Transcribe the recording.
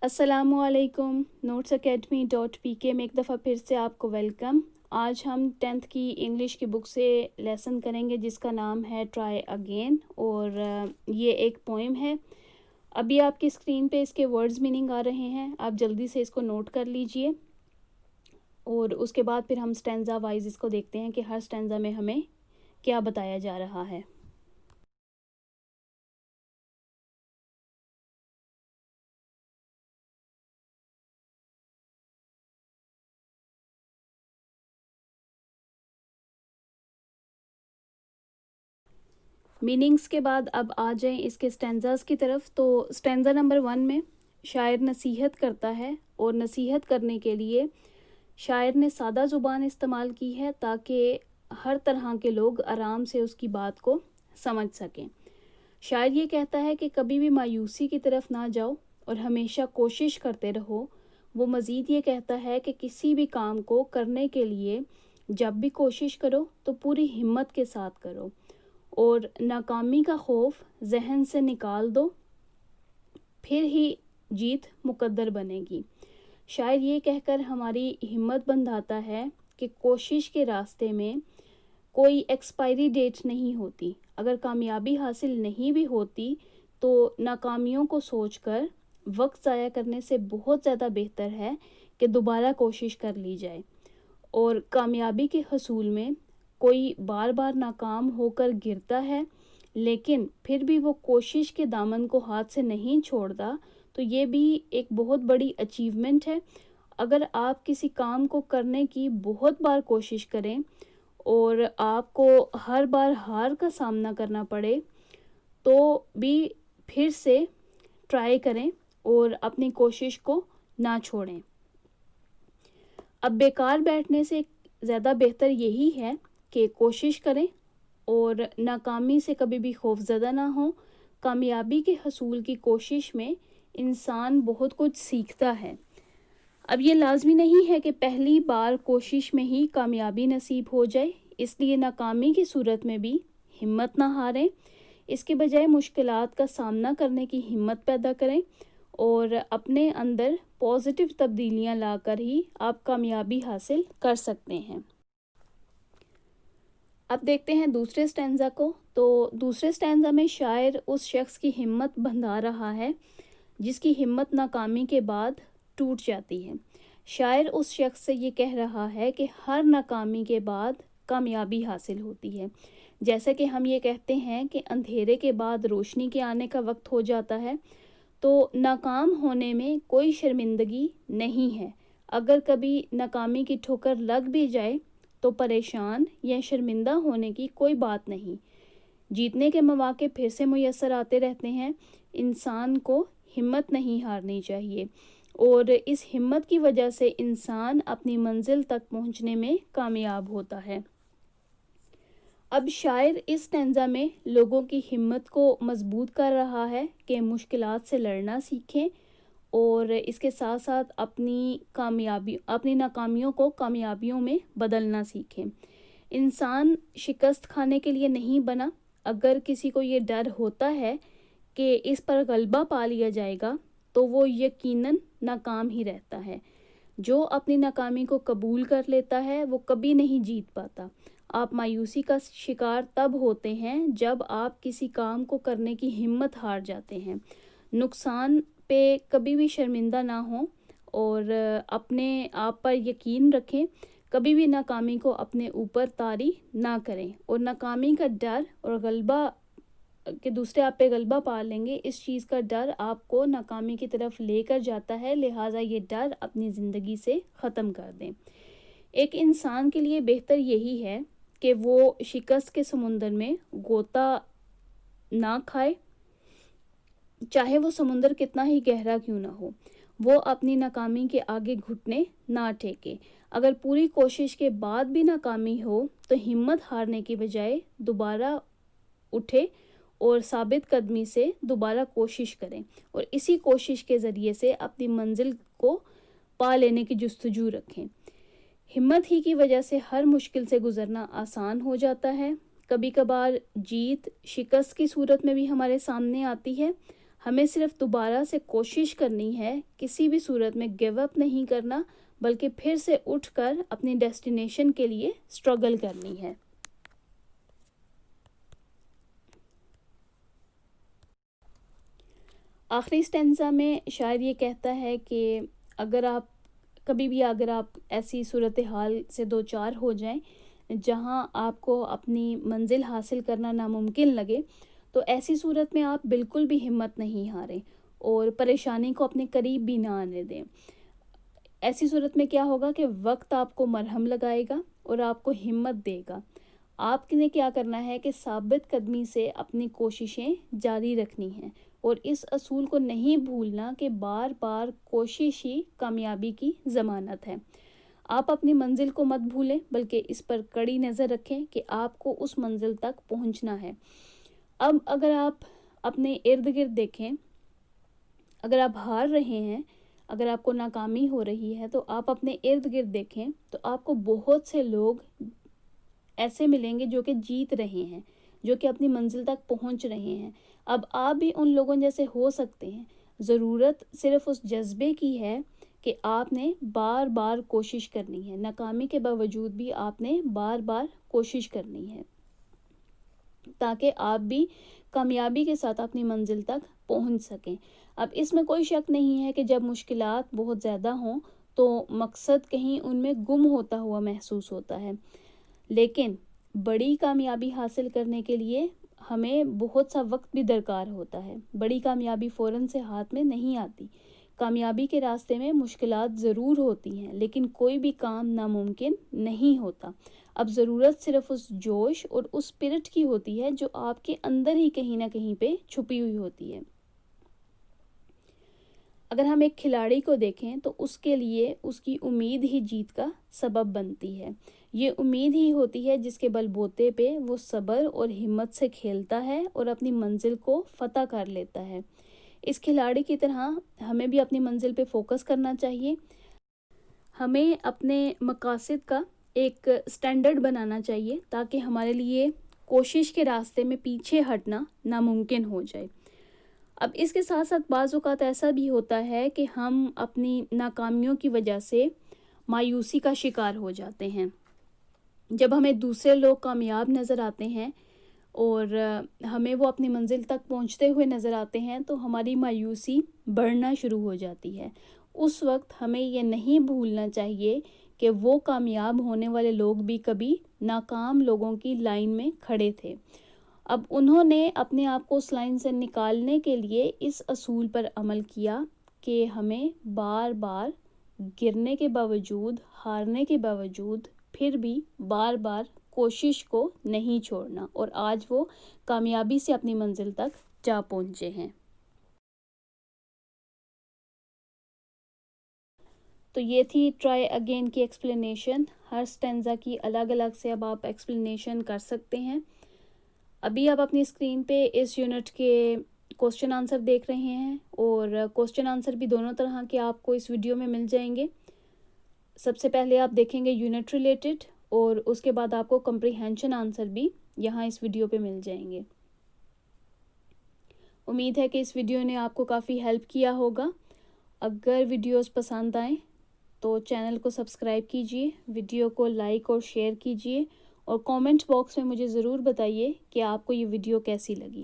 السلام علیکم. notes academy.pk میں ایک دفعہ پھر سے آپ کو ویلکم. آج ہم 10th کی انگلش کی بک سے لیسن کریں گے جس کا نام ہے ٹرائی اگین، اور یہ ایک پوئم ہے. ابھی آپ کی اسکرین پہ اس کے ورڈز میننگ آ رہے ہیں، آپ جلدی سے اس کو نوٹ کر لیجئے، اور اس کے بعد پھر ہم سٹینزا وائز اس کو دیکھتے ہیں کہ ہر سٹینزا میں ہمیں کیا بتایا جا رہا ہے. میننگز کے بعد اب آ جائیں اس کے سٹینزاز کی طرف. تو سٹینزا نمبر 1 میں شاعر نصیحت کرتا ہے، اور نصیحت کرنے کے لیے شاعر نے سادہ زبان استعمال کی ہے تاکہ ہر طرح کے لوگ آرام سے اس کی بات کو سمجھ سکیں. شاعر یہ کہتا ہے کہ کبھی بھی مایوسی کی طرف نہ جاؤ اور ہمیشہ کوشش کرتے رہو. وہ مزید یہ کہتا ہے کہ کسی بھی کام کو کرنے کے لیے جب بھی کوشش کرو تو پوری ہمت کے ساتھ کرو، اور ناکامی کا خوف ذہن سے نکال دو، پھر ہی جیت مقدر بنے گی. شاعر یہ کہہ کر ہماری ہمت بندھاتا ہے کہ کوشش کے راستے میں کوئی ایکسپائری ڈیٹ نہیں ہوتی. اگر کامیابی حاصل نہیں بھی ہوتی تو ناکامیوں کو سوچ کر وقت ضائع کرنے سے بہت زیادہ بہتر ہے کہ دوبارہ کوشش کر لی جائے. اور کامیابی کے حصول میں کوئی بار بار ناکام ہو کر گرتا ہے لیکن پھر بھی وہ کوشش کے دامن کو ہاتھ سے نہیں چھوڑتا، تو یہ بھی ایک بہت بڑی اچیومنٹ ہے. اگر آپ کسی کام کو کرنے کی بہت بار کوشش کریں اور آپ کو ہر بار ہار کا سامنا کرنا پڑے تو بھی پھر سے ٹرائی کریں اور اپنی کوشش کو نہ چھوڑیں. اب بیکار بیٹھنے سے زیادہ بہتر یہی ہے کہ کوشش کریں اور ناکامی سے کبھی بھی خوف زدہ نہ ہوں. کامیابی کے حصول کی کوشش میں انسان بہت کچھ سیکھتا ہے. اب یہ لازمی نہیں ہے کہ پہلی بار کوشش میں ہی کامیابی نصیب ہو جائے، اس لیے ناکامی کی صورت میں بھی ہمت نہ ہاریں. اس کے بجائے مشکلات کا سامنا کرنے کی ہمت پیدا کریں اور اپنے اندر پازیٹیو تبدیلیاں لا کر ہی آپ کامیابی حاصل کر سکتے ہیں. اب دیکھتے ہیں دوسرے سٹینزا کو. تو دوسرے سٹینزا میں شاعر اس شخص کی ہمت بندھا رہا ہے جس کی ہمت ناکامی کے بعد ٹوٹ جاتی ہے. شاعر اس شخص سے یہ کہہ رہا ہے کہ ہر ناکامی کے بعد کامیابی حاصل ہوتی ہے. جیسا کہ ہم یہ کہتے ہیں کہ اندھیرے کے بعد روشنی کے آنے کا وقت ہو جاتا ہے، تو ناکام ہونے میں کوئی شرمندگی نہیں ہے. اگر کبھی ناکامی کی ٹھوکر لگ بھی جائے تو پریشان یا شرمندہ ہونے کی کوئی بات نہیں. جیتنے کے مواقع پھر سے میسر آتے رہتے ہیں. انسان کو ہمت نہیں ہارنی چاہیے، اور اس ہمت کی وجہ سے انسان اپنی منزل تک پہنچنے میں کامیاب ہوتا ہے. اب شاعر اس سٹینزا میں لوگوں کی ہمت کو مضبوط کر رہا ہے کہ مشکلات سے لڑنا سیکھیں اور اس کے ساتھ ساتھ اپنی ناکامیوں کو کامیابیوں میں بدلنا سیکھیں. انسان شکست کھانے کے لیے نہیں بنا. اگر کسی کو یہ ڈر ہوتا ہے کہ اس پر غلبہ پا لیا جائے گا تو وہ یقیناً ناکام ہی رہتا ہے. جو اپنی ناکامی کو قبول کر لیتا ہے وہ کبھی نہیں جیت پاتا. آپ مایوسی کا شکار تب ہوتے ہیں جب آپ کسی کام کو کرنے کی ہمت ہار جاتے ہیں. نقصان پہ کبھی بھی شرمندہ نہ ہوں اور اپنے آپ پر یقین رکھیں. کبھی بھی ناکامی کو اپنے اوپر طاری نہ کریں، اور ناکامی کا ڈر اور غلبہ کہ دوسرے آپ پہ غلبہ پا لیں گے، اس چیز کا ڈر آپ کو ناکامی کی طرف لے کر جاتا ہے. لہٰذا یہ ڈر اپنی زندگی سے ختم کر دیں. ایک انسان کے لیے بہتر یہی ہے کہ وہ شکست کے سمندر میں غوطہ نہ کھائے، چاہے وہ سمندر کتنا ہی گہرا کیوں نہ ہو. وہ اپنی ناکامی کے آگے گھٹنے نہ ٹیکے. اگر پوری کوشش کے بعد بھی ناکامی ہو تو ہمت ہارنے کی بجائے دوبارہ اٹھے اور ثابت قدمی سے دوبارہ کوشش کریں، اور اسی کوشش کے ذریعے سے اپنی منزل کو پا لینے کی جستجو رکھیں. ہمت ہی کی وجہ سے ہر مشکل سے گزرنا آسان ہو جاتا ہے. کبھی کبھار جیت شکست کی صورت میں بھی ہمارے سامنے آتی ہے. ہمیں صرف دوبارہ سے کوشش کرنی ہے، کسی بھی صورت میں گیو اپ نہیں کرنا، بلکہ پھر سے اٹھ کر اپنی ڈیسٹینیشن کے لیے اسٹرگل کرنی ہے۔ آخری اسٹینزا میں شاعر یہ کہتا ہے کہ اگر آپ ایسی صورتحال سے دوچار ہو جائیں جہاں آپ کو اپنی منزل حاصل کرنا ناممکن لگے، تو ایسی صورت میں آپ بالکل بھی ہمت نہیں ہاریں اور پریشانی کو اپنے قریب بھی نہ آنے دیں۔ ایسی صورت میں کیا ہوگا کہ وقت آپ کو مرہم لگائے گا اور آپ کو ہمت دے گا۔ آپ نے کیا کرنا ہے کہ ثابت قدمی سے اپنی کوششیں جاری رکھنی ہیں اور اس اصول کو نہیں بھولنا کہ بار بار کوشش ہی کامیابی کی ضمانت ہے۔ آپ اپنی منزل کو مت بھولیں، بلکہ اس پر کڑی نظر رکھیں کہ آپ کو اس منزل تک پہنچنا ہے۔ اب اگر آپ اپنے ارد گرد دیکھیں، اگر آپ ہار رہے ہیں، اگر آپ کو ناکامی ہو رہی ہے، تو آپ اپنے ارد گرد دیکھیں تو آپ کو بہت سے لوگ ایسے ملیں گے جو کہ جیت رہے ہیں، جو کہ اپنی منزل تک پہنچ رہے ہیں۔ اب آپ بھی ان لوگوں جیسے ہو سکتے ہیں۔ ضرورت صرف اس جذبے کی ہے کہ آپ نے بار بار کوشش کرنی ہے، ناکامی کے باوجود بھی آپ نے بار بار کوشش کرنی ہے، تاکہ آپ بھی کامیابی کے ساتھ اپنی منزل تک پہنچ سکیں۔ اب اس میں کوئی شک نہیں ہے کہ جب مشکلات بہت زیادہ ہوں تو مقصد کہیں ان میں گم ہوتا ہوا محسوس ہوتا ہے، لیکن بڑی کامیابی حاصل کرنے کے لیے ہمیں بہت سا وقت بھی درکار ہوتا ہے۔ بڑی کامیابی فوراً سے ہاتھ میں نہیں آتی۔ کامیابی کے راستے میں مشکلات ضرور ہوتی ہیں، لیکن کوئی بھی کام ناممکن نہیں ہوتا۔ اب ضرورت صرف اس جوش اور اس اسپرٹ کی ہوتی ہے جو آپ کے اندر ہی کہیں نہ کہیں پہ چھپی ہوئی ہوتی ہے۔ اگر ہم ایک کھلاڑی کو دیکھیں تو اس کے لیے اس کی امید ہی جیت کا سبب بنتی ہے۔ یہ امید ہی ہوتی ہے جس کے بل بوتے پہ وہ صبر اور ہمت سے کھیلتا ہے اور اپنی منزل کو فتح کر لیتا ہے۔ اس کھلاڑی کی طرح ہمیں بھی اپنی منزل پہ فوکس کرنا چاہیے۔ ہمیں اپنے مقاصد کا ایک سٹینڈرڈ بنانا چاہیے تاکہ ہمارے لیے کوشش کے راستے میں پیچھے ہٹنا ناممکن ہو جائے۔ اب اس کے ساتھ ساتھ بعض اوقات ایسا بھی ہوتا ہے کہ ہم اپنی ناکامیوں کی وجہ سے مایوسی کا شکار ہو جاتے ہیں۔ جب ہمیں دوسرے لوگ کامیاب نظر آتے ہیں اور ہمیں وہ اپنی منزل تک پہنچتے ہوئے نظر آتے ہیں تو ہماری مایوسی بڑھنا شروع ہو جاتی ہے۔ اس وقت ہمیں یہ نہیں بھولنا چاہیے کہ وہ کامیاب ہونے والے لوگ بھی کبھی ناکام لوگوں کی لائن میں کھڑے تھے۔ اب انہوں نے اپنے آپ کو اس لائن سے نکالنے کے لیے اس اصول پر عمل کیا کہ ہمیں بار بار گرنے کے باوجود، ہارنے کے باوجود پھر بھی بار بار کوشش کو نہیں چھوڑنا، اور آج وہ کامیابی سے اپنی منزل تک جا پہنچے ہیں۔ تو یہ تھی ٹرائی اگین کی ایکسپلینیشن۔ ہر سٹینزا کی الگ الگ سے اب آپ ایکسپلینیشن کر سکتے ہیں۔ ابھی آپ اپنی اسکرین پہ اس یونٹ کے کوسچن آنسر دیکھ رہے ہیں، اور کوسچن آنسر بھی دونوں طرح کے آپ کو اس ویڈیو میں مل جائیں گے۔ سب سے پہلے آپ دیکھیں گے یونٹ ریلیٹڈ، اور اس کے بعد آپ کو کمپریہنشن آنسر بھی یہاں اس ویڈیو پہ مل جائیں گے۔ امید ہے کہ اس ویڈیو نے آپ کو کافی ہیلپ کیا ہوگا۔ اگر ویڈیوز پسند آئیں تو چینل کو سبسکرائب کیجیے، ویڈیو کو لائک اور شیئر کیجیے، اور کامنٹ باکس میں مجھے ضرور بتائیے کہ آپ کو یہ ویڈیو کیسی لگی۔